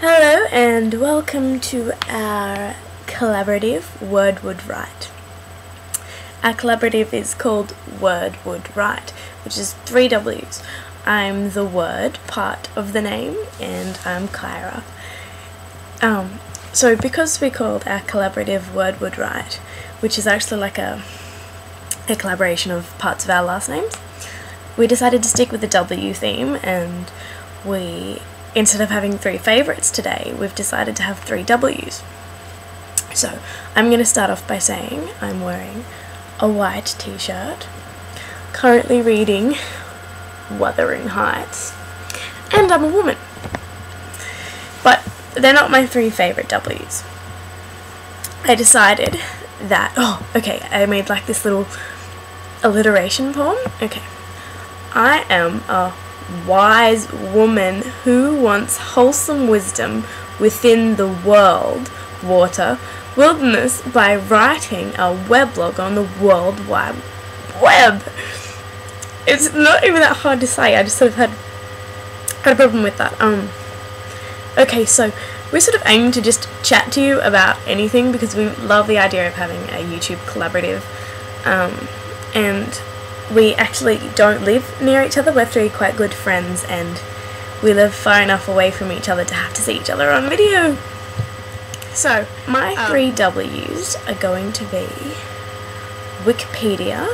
Hello and welcome to our collaborative Wordwoodwright. Our collaborative is called Wordwoodwright, which is 3W's. I'm the word part of the name and I'm Kyra. So because we called our collaborative Wordwoodwright, which is actually like a collaboration of parts of our last names, we decided to stick with the W theme, and instead of having 3 favourites today, we've decided to have 3 W's. So I'm going to start off by saying I'm wearing a white t-shirt, currently reading Wuthering Heights, and I'm a woman. But they're not my 3 favourite W's. I decided that, I made like this little alliteration poem. Okay. I am a wise woman who wants wholesome wisdom within the world, water, wilderness by writing a weblog on the World Wide Web. It's not even that hard to say, I just sort of had a problem with that. Okay, so we sort of aim to just chat to you about anything because we love the idea of having a YouTube collaborative, and we actually don't live near each other. We're 3 quite good friends and we live far enough away from each other to have to see each other on video. So my 3 W's are going to be Wikipedia,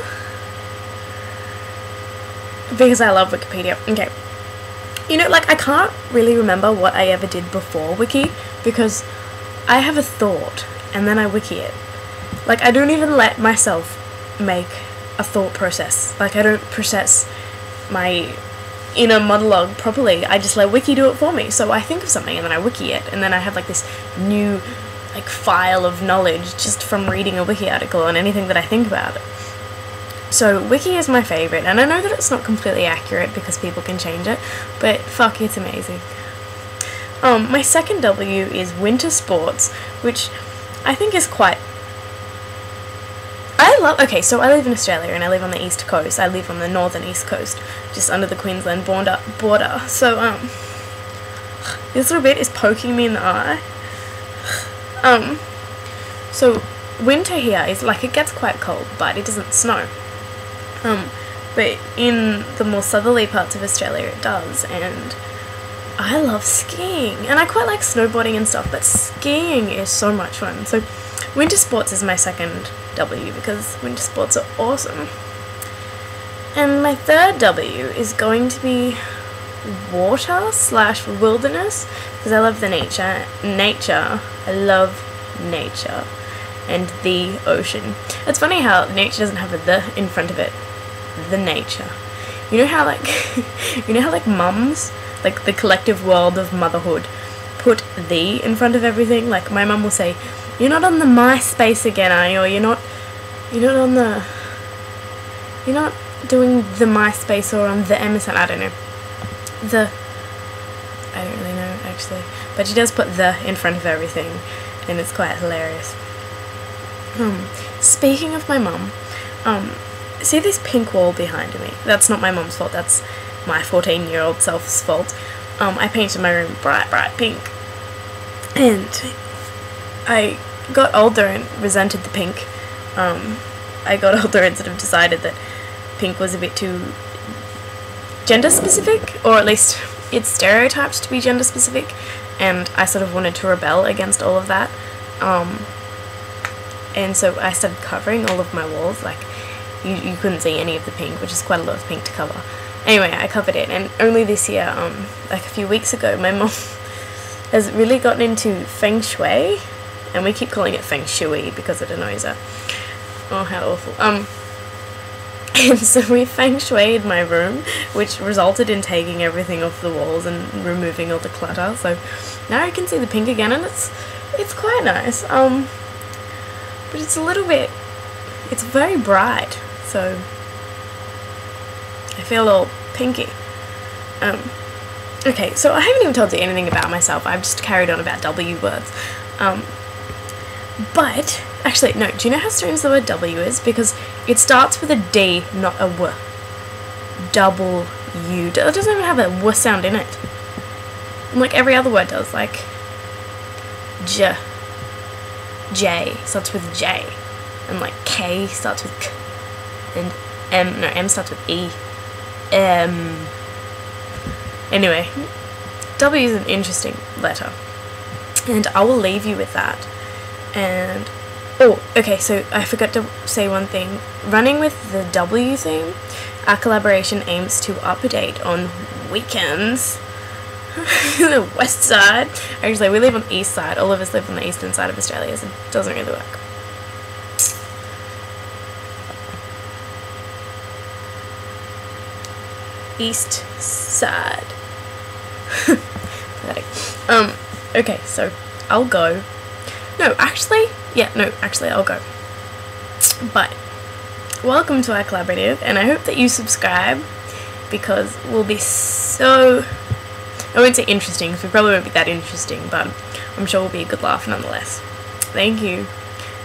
because I love Wikipedia. Okay, you know, like I can't really remember what I ever did before Wiki, because I have a thought and then I wiki it. Like I don't even let myself make a thought process. Like I don't process my inner monologue properly. I just let Wiki do it for me. So I think of something and then I wiki it, and then I have like this new like file of knowledge just from reading a wiki article on anything that I think about it. So Wiki is my favourite, and I know that it's not completely accurate because people can change it, but fuck, it's amazing. My second W is winter sports, which I think is quite... Okay, so I live in Australia and I live on the east coast. I live on the northern east coast, just under the Queensland border. So, this little bit is poking me in the eye. So winter here is like, it gets quite cold, but it doesn't snow. But in the more southerly parts of Australia it does, and I love skiing, and I quite like snowboarding and stuff, but skiing is so much fun. So winter sports is my second W because winter sports are awesome. And my third W is going to be water/wilderness, because I love the nature. I love nature and the ocean. It's funny how nature doesn't have a the in front of it. The nature. You know how like mums, like the collective world of motherhood, put the in front of everything? Like my mum will say, "You're not on the MySpace again, are you? Or you're not doing the MySpace or on the MSN." I don't know. I don't really know actually, but she does put the in front of everything, and it's quite hilarious. Speaking of my mum, see this pink wall behind me? That's not my mum's fault, that's my 14-year-old self's fault. I painted my room bright pink, and I got older and resented the pink. I got older and sort of decided that pink was a bit too gender specific, or at least it's stereotyped to be gender specific, and I sort of wanted to rebel against all of that. And so I started covering all of my walls. Like you couldn't see any of the pink, which is quite a lot of pink to cover. Anyway, I covered it, and only this year, like a few weeks ago, my mom has really gotten into feng shui, and we keep calling it feng shui because it annoys her. Oh, how awful. And so we feng shuied my room, which resulted in taking everything off the walls and removing all the clutter. So now I can see the pink again, and it's quite nice. But it's a little bit, it's very bright, so I feel all pinky. Okay, so I haven't even told you anything about myself. I've just carried on about W words. But, actually, no, do you know how strange the word W is? Because it starts with a D, not a W. W. It doesn't even have a W sound in it. Like every other word does. Like, J starts with J, and like K starts with K, and M starts with E. Anyway, W is an interesting letter, and I will leave you with that. And oh, okay, so I forgot to say one thing. Running with the W theme, our collaboration aims to update on weekends. The west side. Actually, we live on the east side. All of us live on the eastern side of Australia, so it doesn't really work. East side. Pathetic. Okay, so I'll go. Actually, I'll go. But welcome to our collaborative, and I hope that you subscribe, because we'll be so, I won't say interesting, because we probably won't be that interesting, but I'm sure we'll be a good laugh nonetheless. Thank you,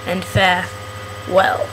and farewell.